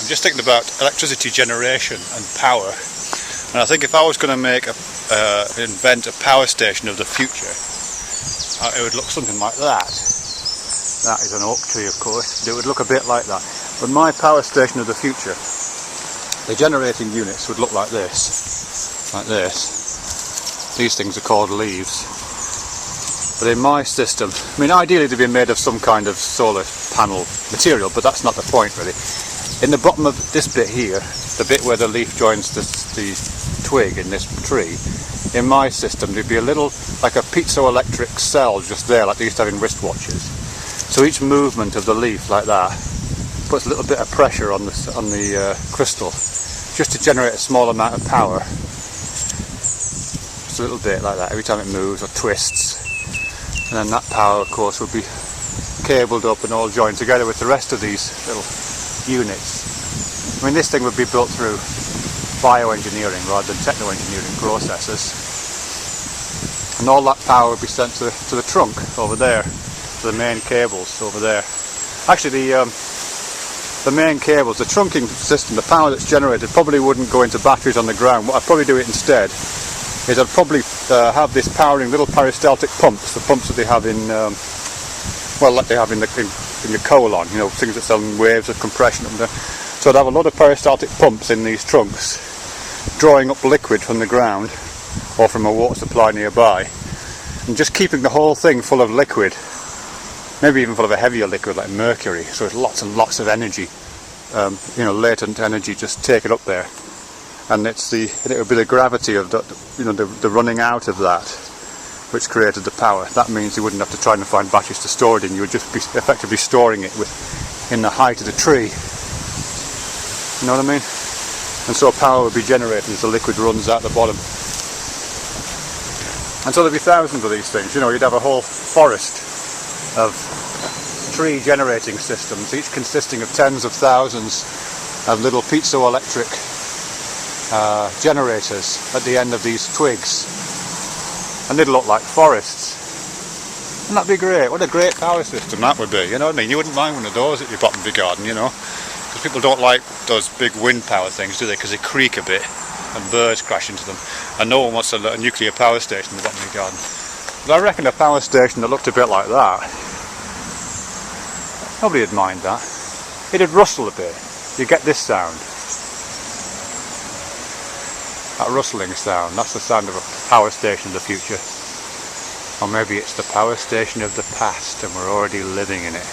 I'm just thinking about electricity generation and power, and I think if I was going to make invent a power station of the future, it would look something like that. That is an oak tree, of course, but it would look a bit like that. But my power station of the future, the generating units would look like this, like this. These things are called leaves. But in my system, I mean, ideally they'd be made of some kind of solar panel material, but that's not the point really. In the bottom of this bit here, the bit where the leaf joins the twig in this tree, in my system there'd be a little, like a piezoelectric cell just there, like they used to have in wristwatches. So each movement of the leaf like that puts a little bit of pressure on the crystal, just to generate a small amount of power. Just a little bit like that every time it moves or twists. And then that power, of course, would be cabled up and all joined together with the rest of these little units. I mean, this thing would be built through bioengineering rather than techno-engineering processes. And all that power would be sent to the trunk over there, to the main cables over there. Actually, the main cables, the trunking system, the power that's generated probably wouldn't go into batteries on the ground. What I'd probably do it instead is I'd probably have this powering little peristaltic pumps, the pumps that they have in, well, like they have in your colon, you know, things that send waves of compression. So I'd have a lot of peristaltic pumps in these trunks, drawing up liquid from the ground or from a water supply nearby, and just keeping the whole thing full of liquid, maybe even full of a heavier liquid like mercury. So it's lots and lots of energy, you know, latent energy just taken up there. And it would be the gravity of the running out of that which created the power. That means you wouldn't have to try and find batteries to store it in. You would just be effectively storing it in the height of the tree. You know what I mean? And so power would be generated as the liquid runs out the bottom. And so there'd be thousands of these things. You know, you'd have a whole forest of tree generating systems, each consisting of tens of thousands of little piezoelectric generators at the end of these twigs, and they'd look like forests. And that'd be great. What a great power system that would be, you know what I mean? You wouldn't mind one of those at your bottom of your garden, you know, because people don't like those big wind power things, do they? Because they creak a bit and birds crash into them, and no one wants a nuclear power station in the bottom of your garden. But I reckon a power station that looked a bit like that, nobody would mind that. It'd rustle a bit. You get this sound. That rustling sound, that's the sound of a power station of the future. Or maybe it's the power station of the past and we're already living in it.